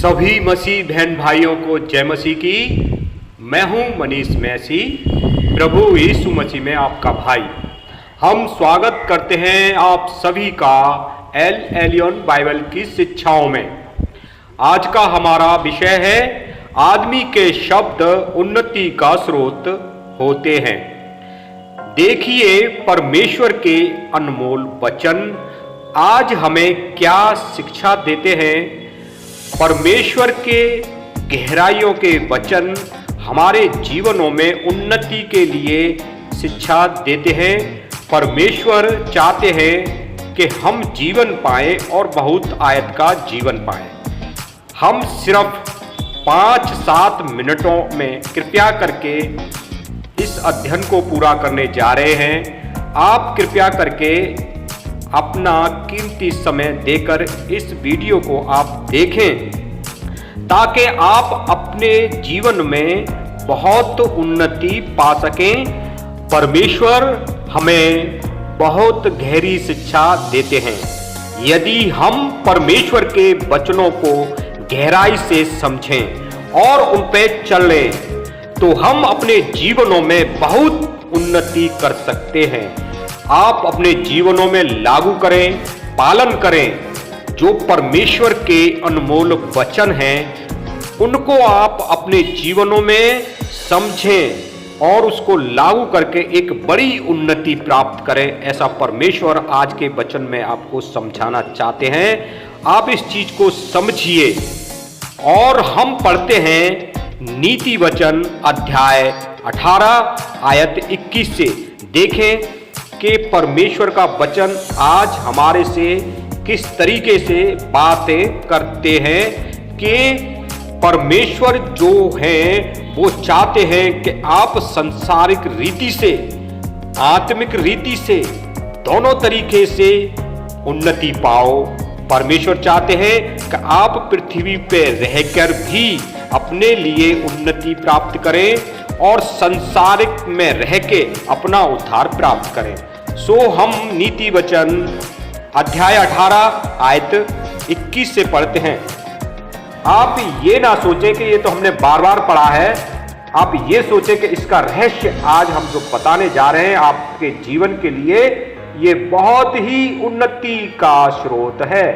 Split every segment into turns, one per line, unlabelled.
सभी मसीह बहन भाइयों को जय मसीह की। मैं हूं मनीष मैसी, प्रभु यीशु मसीह में आपका भाई। हम स्वागत करते हैं आप सभी का एल एलियन बाइबल की शिक्षाओं में। आज का हमारा विषय है आदमी के शब्द उन्नति का स्रोत होते हैं। देखिए परमेश्वर के अनमोल वचन आज हमें क्या शिक्षा देते हैं। परमेश्वर के गहराइयों के वचन हमारे जीवनों में उन्नति के लिए शिक्षा देते हैं। परमेश्वर चाहते हैं कि हम जीवन पाएं और बहुत आयत का जीवन पाएं। हम सिर्फ 5-7 मिनटों में कृपया करके इस अध्ययन को पूरा करने जा रहे हैं। आप कृपया करके अपना कीमती समय देकर इस वीडियो को आप देखें ताकि आप अपने जीवन में बहुत उन्नति पा सकें। परमेश्वर हमें बहुत गहरी शिक्षा देते हैं। यदि हम परमेश्वर के वचनों को गहराई से समझें और उन पर चलें तो हम अपने जीवनों में बहुत उन्नति कर सकते हैं। आप अपने जीवनों में लागू करें, पालन करें। जो परमेश्वर के अनमोल वचन हैं उनको आप अपने जीवनों में समझें और उसको लागू करके एक बड़ी उन्नति प्राप्त करें। ऐसा परमेश्वर आज के वचन में आपको समझाना चाहते हैं। आप इस चीज को समझिए। और हम पढ़ते हैं नीति वचन अध्याय 18 आयत 21 से। देखें कि परमेश्वर का वचन आज हमारे से किस तरीके से बातें करते हैं कि परमेश्वर जो हैं वो चाहते हैं कि आप संसारिक रीति से, आत्मिक रीति से, दोनों तरीके से उन्नति पाओ। परमेश्वर चाहते हैं कि आप पृथ्वी पे रहकर भी अपने लिए उन्नति प्राप्त करें और संसारिक में रह के अपना उद्धार प्राप्त करें। सो हम नीति वचन अध्याय 18 आयत 21 से पढ़ते हैं। आप ये ना सोचें कि ये तो हमने बार बार पढ़ा है। आप ये सोचें कि इसका रहस्य आज हम जो बताने जा रहे हैं आपके जीवन के लिए ये बहुत ही उन्नति का स्रोत है।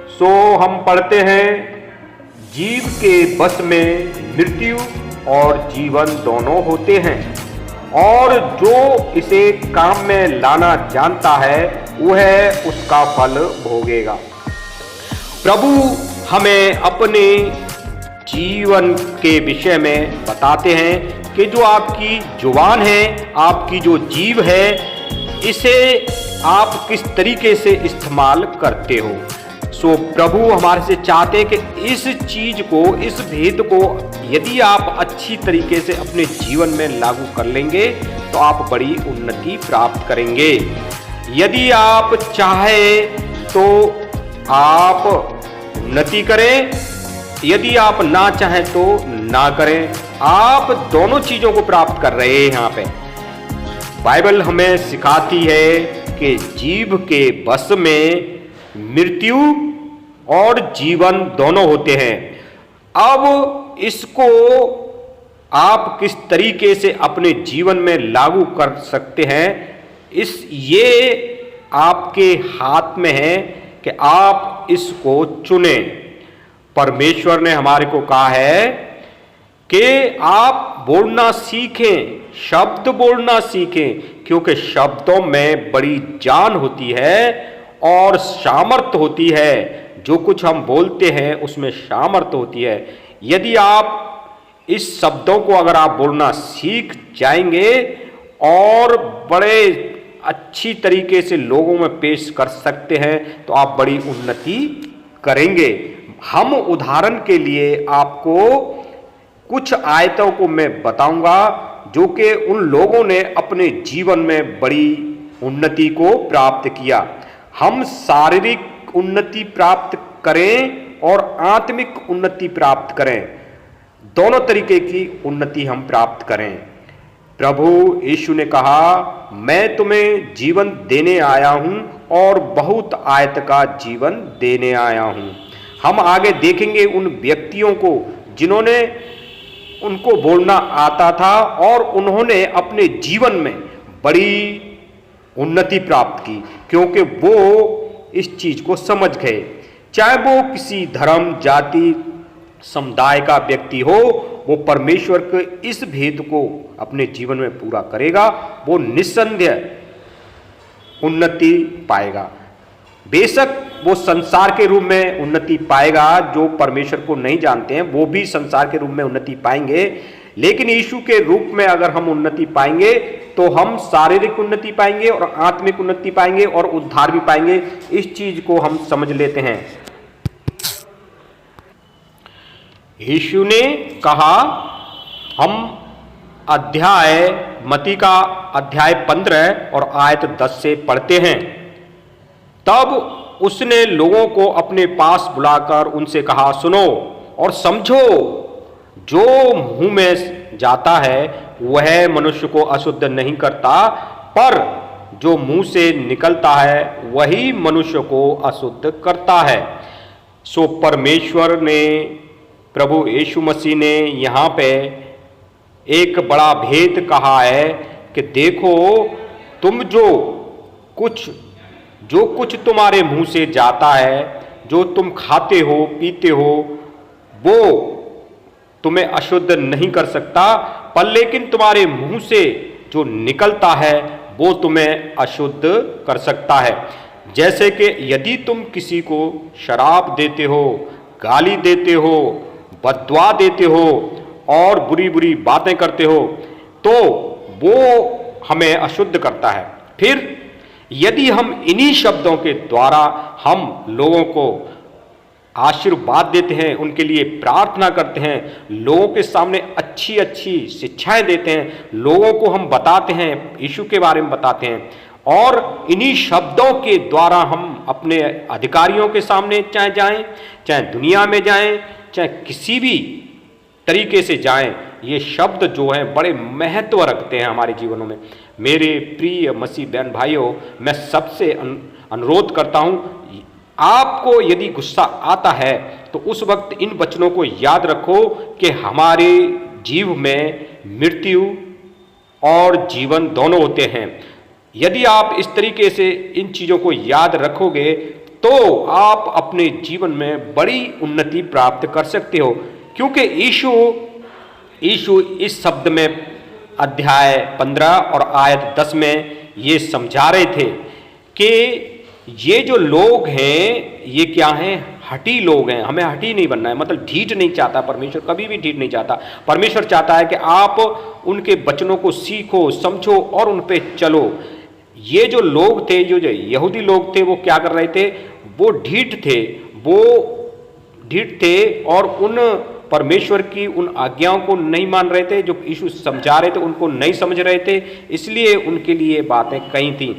सो हम पढ़ते हैं, जीव के बस में मृत्यु और जीवन दोनों होते हैं और जो इसे काम में लाना जानता है वह उसका फल भोगेगा। प्रभु हमें अपने जीवन के विषय में बताते हैं कि जो आपकी जुबान है, आपकी जो जीव है, इसे आप किस तरीके से इस्तेमाल करते हो। सो प्रभु हमारे से चाहते हैं कि इस चीज को, इस भेद को यदि आप अच्छी तरीके से अपने जीवन में लागू कर लेंगे तो आप बड़ी उन्नति प्राप्त करेंगे। यदि आप चाहें तो आप उन्नति करें, यदि आप ना चाहें तो ना करें। आप दोनों चीजों को प्राप्त कर रहे हैं। यहाँ पे बाइबल हमें सिखाती है कि जीव के बस में मृत्यु और जीवन दोनों होते हैं। अब इसको आप किस तरीके से अपने जीवन में लागू कर सकते हैं, ये आपके हाथ में है कि आप इसको चुनें। परमेश्वर ने हमारे को कहा है कि आप बोलना सीखें, शब्द बोलना सीखें, क्योंकि शब्दों में बड़ी जान होती है और सामर्थ होती है। जो कुछ हम बोलते हैं उसमें सामर्थ होती है। यदि आप इस शब्दों को अगर आप बोलना सीख जाएंगे और बड़े अच्छी तरीके से लोगों में पेश कर सकते हैं तो आप बड़ी उन्नति करेंगे। हम उदाहरण के लिए आपको कुछ आयतों को मैं बताऊंगा जो कि उन लोगों ने अपने जीवन में बड़ी उन्नति को प्राप्त किया। हम शारीरिक उन्नति प्राप्त करें और आत्मिक उन्नति प्राप्त करें, दोनों तरीके की उन्नति हम प्राप्त करें। प्रभु यीशु ने कहा, मैं तुम्हें जीवन देने आया हूं और बहुत आयत का जीवन देने आया हूं। हम आगे देखेंगे उन व्यक्तियों को जिन्होंने उनको बोलना आता था और उन्होंने अपने जीवन में बड़ी उन्नति प्राप्त की, क्योंकि वो इस चीज को समझ गए। चाहे वो किसी धर्म, जाति, समुदाय का व्यक्ति हो, वो परमेश्वर के इस भेद को अपने जीवन में पूरा करेगा, वो निस्संदेह उन्नति पाएगा। बेशक वो संसार के रूप में उन्नति पाएगा, जो परमेश्वर को नहीं जानते हैं वो भी संसार के रूप में उन्नति पाएंगे, लेकिन यीशु के रूप में अगर हम उन्नति पाएंगे तो हम शारीरिक उन्नति पाएंगे और आत्मिक उन्नति पाएंगे और उद्धार भी पाएंगे। इस चीज को हम समझ लेते हैं। यीशु ने कहा, हम मत्ती का अध्याय 15 और आयत 10 से पढ़ते हैं। तब उसने लोगों को अपने पास बुलाकर उनसे कहा, सुनो और समझो, जो मुंह में जाता है वह मनुष्य को अशुद्ध नहीं करता, पर जो मुंह से निकलता है वही मनुष्य को अशुद्ध करता है। सो परमेश्वर ने, प्रभु यीशु मसीह ने यहाँ पे एक बड़ा भेद कहा है कि देखो, तुम जो कुछ तुम्हारे मुंह से जाता है, जो तुम खाते हो पीते हो, वो तुम्हें अशुद्ध नहीं कर सकता, पर लेकिन तुम्हारे मुंह से जो निकलता है वो तुम्हें अशुद्ध कर सकता है। जैसे कि यदि तुम किसी को शराब देते हो, गाली देते हो, बद्दुआ देते हो और बुरी बुरी बातें करते हो, तो वो हमें अशुद्ध करता है। फिर यदि हम इन्हीं शब्दों के द्वारा हम लोगों को आशीर्वाद देते हैं, उनके लिए प्रार्थना करते हैं, लोगों के सामने अच्छी अच्छी शिक्षाएं देते हैं, लोगों को हम बताते हैं, यीशु के बारे में बताते हैं, और इन्हीं शब्दों के द्वारा हम अपने अधिकारियों के सामने चाहे जाएं, चाहे दुनिया में जाएं, चाहे किसी भी तरीके से जाएं, ये शब्द जो हैं बड़े महत्व रखते हैं हमारे जीवनों में। मेरे प्रिय मसीह बहन भाइयों, मैं सबसे अनुरोध करता हूँ, आपको यदि गुस्सा आता है तो उस वक्त इन वचनों को याद रखो कि हमारे जीव में मृत्यु और जीवन दोनों होते हैं। यदि आप इस तरीके से इन चीज़ों को याद रखोगे तो आप अपने जीवन में बड़ी उन्नति प्राप्त कर सकते हो, क्योंकि यीशु इस शब्द में अध्याय 15 और आयत 10 में ये समझा रहे थे कि ये जो लोग हैं ये क्या हैं, हठी लोग हैं। हमें हठी नहीं बनना है, मतलब ढीठ नहीं चाहता परमेश्वर, कभी भी ढीठ नहीं चाहता। परमेश्वर चाहता है कि आप उनके वचनों को सीखो, समझो और उन पे चलो। ये जो लोग थे, जो यहूदी लोग थे, वो क्या कर रहे थे, वो ढीठ थे और उन परमेश्वर की उन आज्ञाओं को नहीं मान रहे थे, जो यीशु समझा रहे थे उनको नहीं समझ रहे थे, इसलिए उनके लिए बातें कही थी।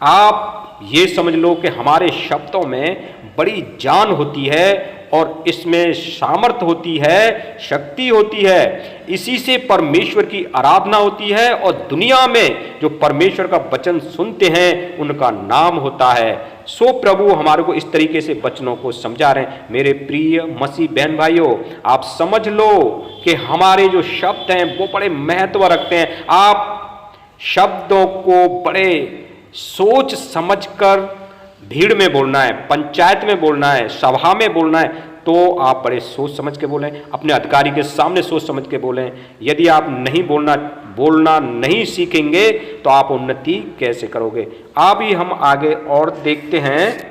आप ये समझ लो कि हमारे शब्दों में बड़ी जान होती है और इसमें सामर्थ होती है, शक्ति होती है। इसी से परमेश्वर की आराधना होती है और दुनिया में जो परमेश्वर का वचन सुनते हैं उनका नाम होता है। सो प्रभु हमारे को इस तरीके से वचनों को समझा रहे हैं। मेरे प्रिय मसीह बहन भाइयों, आप समझ लो कि हमारे जो शब्द हैं वो बड़े महत्व रखते हैं। आप शब्दों को बड़े सोच समझकर भीड़ में बोलना है, पंचायत में बोलना है, सभा में बोलना है, तो आप बड़े सोच समझ के बोलें, अपने अधिकारी के सामने सोच समझ के बोलें। यदि आप नहीं बोलना नहीं सीखेंगे तो आप उन्नति कैसे करोगे। अभी हम आगे और देखते हैं।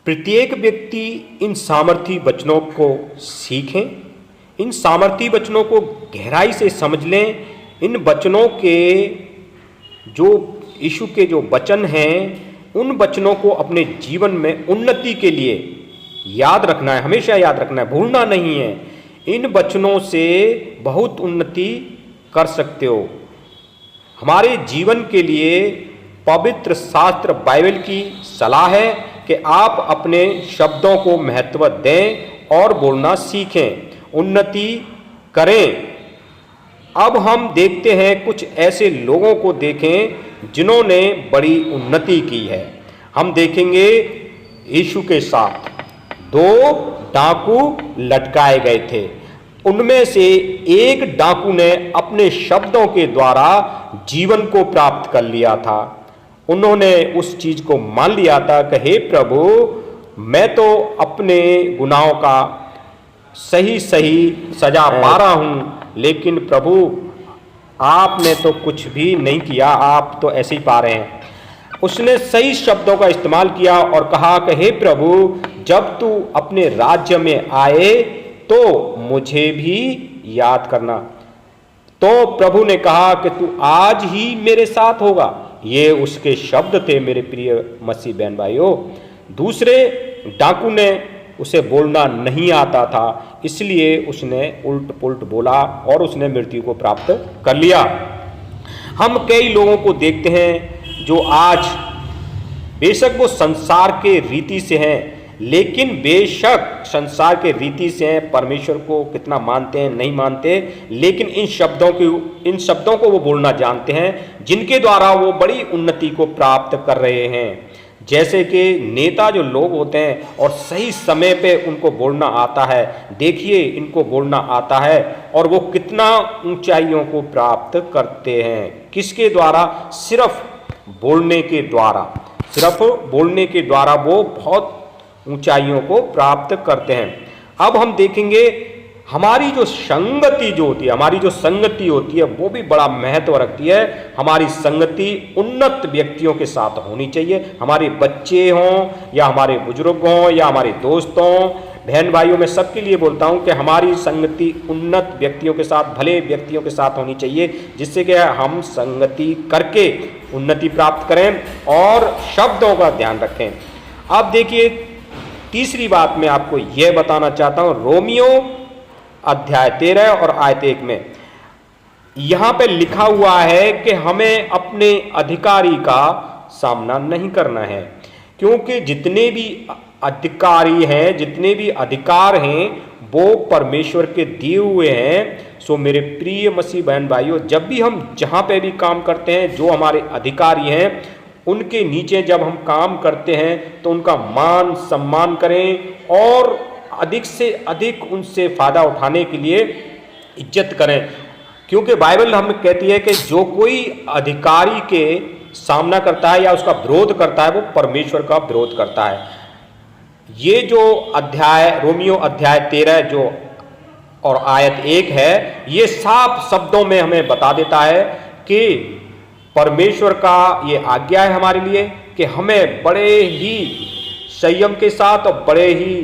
प्रत्येक व्यक्ति इन सामर्थी वचनों को सीखें, इन सामर्थी वचनों को गहराई से समझ लें। इन वचनों के जो यीशु के जो वचन हैं, उन वचनों को अपने जीवन में उन्नति के लिए याद रखना है, हमेशा याद रखना है, भूलना नहीं है। इन वचनों से बहुत उन्नति कर सकते हो। हमारे जीवन के लिए पवित्र शास्त्र बाइबल की सलाह है कि आप अपने शब्दों को महत्व दें और बोलना सीखें, उन्नति करें। अब हम देखते हैं कुछ ऐसे लोगों को देखें जिन्होंने बड़ी उन्नति की है। हम देखेंगे यीशु के साथ 2 डाकू लटकाए गए थे। उनमें से एक डाकू ने अपने शब्दों के द्वारा जीवन को प्राप्त कर लिया था। उन्होंने उस चीज को मान लिया था कि हे प्रभु, मैं तो अपने गुनाहों का सही सजा पा रहा हूं, लेकिन प्रभु आपने तो कुछ भी नहीं किया, आप तो ऐसे ही पा रहे हैं। उसने सही शब्दों का इस्तेमाल किया और कहा कि हे प्रभु, जब तू अपने राज्य में आए तो मुझे भी याद करना। तो प्रभु ने कहा कि तू आज ही मेरे साथ होगा। ये उसके शब्द थे मेरे प्रिय मसीह बहन भाइयों। दूसरे डाकू ने उसे बोलना नहीं आता था, इसलिए उसने उल्ट पुल्ट बोला और उसने मृत्यु को प्राप्त कर लिया। हम कई लोगों को देखते हैं जो आज बेशक वो संसार के रीति से हैं, लेकिन बेशक संसार के रीति से हैं, परमेश्वर को कितना मानते हैं नहीं मानते, लेकिन इन शब्दों को वो बोलना जानते हैं जिनके द्वारा वो बड़ी उन्नति को प्राप्त कर रहे हैं। जैसे कि नेता जो लोग होते हैं और सही समय पे उनको बोलना आता है, देखिए इनको बोलना आता है और वो कितना ऊंचाइयों को प्राप्त करते हैं। किसके द्वारा? सिर्फ बोलने के द्वारा वो बहुत ऊंचाइयों को प्राप्त करते हैं। अब हम देखेंगे हमारी जो संगति होती है वो भी बड़ा महत्व रखती है। हमारी संगति उन्नत व्यक्तियों के साथ होनी चाहिए। हमारे बच्चे हों या हमारे बुजुर्ग हों या हमारे दोस्त हों, बहन भाइयों, मैं सबके लिए बोलता हूं कि हमारी संगति उन्नत व्यक्तियों के साथ, भले व्यक्तियों के साथ होनी चाहिए, जिससे कि हम संगति करके उन्नति प्राप्त करें और शब्दों का ध्यान रखें। अब देखिए, तीसरी बात मैं आपको यह बताना चाहता हूं। रोमियो अध्याय 13 और आयत 1 में यहां पे लिखा हुआ है कि हमें अपने अधिकारी का सामना नहीं करना है, क्योंकि जितने भी अधिकारी हैं, जितने भी अधिकार हैं, वो परमेश्वर के दिए हुए हैं। सो मेरे प्रिय मसीह बहन भाइयों, जब भी हम जहां पे भी काम करते हैं, जो हमारे अधिकारी हैं, उनके नीचे जब हम काम करते हैं तो उनका मान सम्मान करें और अधिक से अधिक उनसे फायदा उठाने के लिए इज्जत करें, क्योंकि बाइबल हमें कहती है कि जो कोई अधिकारी के सामना करता है या उसका विरोध करता है, वो परमेश्वर का विरोध करता है। ये जो अध्याय रोमियो अध्याय 13 जो और आयत 1 है, ये साफ शब्दों में हमें बता देता है कि परमेश्वर का ये आज्ञा है हमारे लिए कि हमें बड़े ही संयम के साथ और बड़े ही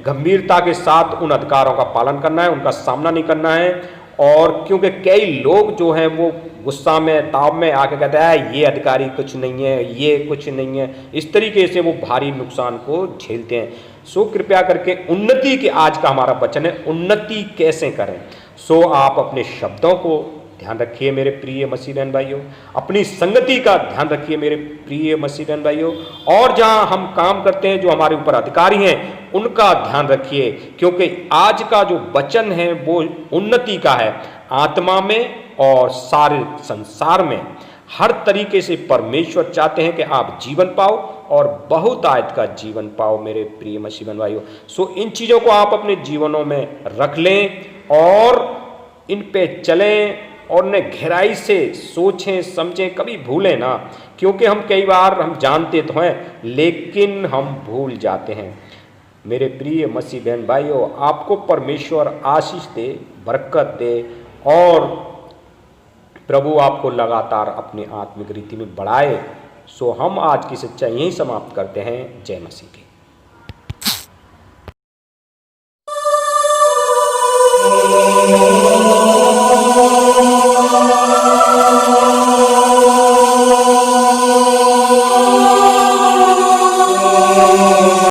गंभीरता के साथ उन अधिकारों का पालन करना है, उनका सामना नहीं करना है। और क्योंकि कई लोग जो हैं वो गुस्सा में, ताव में आके कहते हैं ये अधिकारी कुछ नहीं है, ये कुछ नहीं है, इस तरीके से वो भारी नुकसान को झेलते हैं। सो कृपया करके उन्नति के, आज का हमारा वचन है, उन्नति कैसे करें। सो आप अपने शब्दों को ध्यान रखिए मेरे प्रिय मसीह बहन भाइयों, अपनी संगति का ध्यान रखिए मेरे प्रिय मसीह बहन भाइयों, और जहां हम काम करते हैं, जो हमारे ऊपर अधिकारी हैं, उनका ध्यान रखिए, क्योंकि आज का जो वचन है वो उन्नति का है। आत्मा में और सारे संसार में हर तरीके से परमेश्वर चाहते हैं कि आप जीवन पाओ और बहुत आयत का जीवन पाओ मेरे प्रिय मसीह बहन भाइयों। सो इन चीज़ों को आप अपने जीवनों में रख लें और इन पे चलें और उन्हें गहराई से सोचें समझें, कभी भूलें ना, क्योंकि हम कई बार हम जानते तो हैं लेकिन हम भूल जाते हैं। मेरे प्रिय मसीह बहन भाइयों, आपको परमेश्वर आशीष दे, बरकत दे और प्रभु आपको लगातार अपनी आत्मिक रीति में बढ़ाए। सो हम आज की सच्चाई यहीं समाप्त करते हैं। जय मसीह की।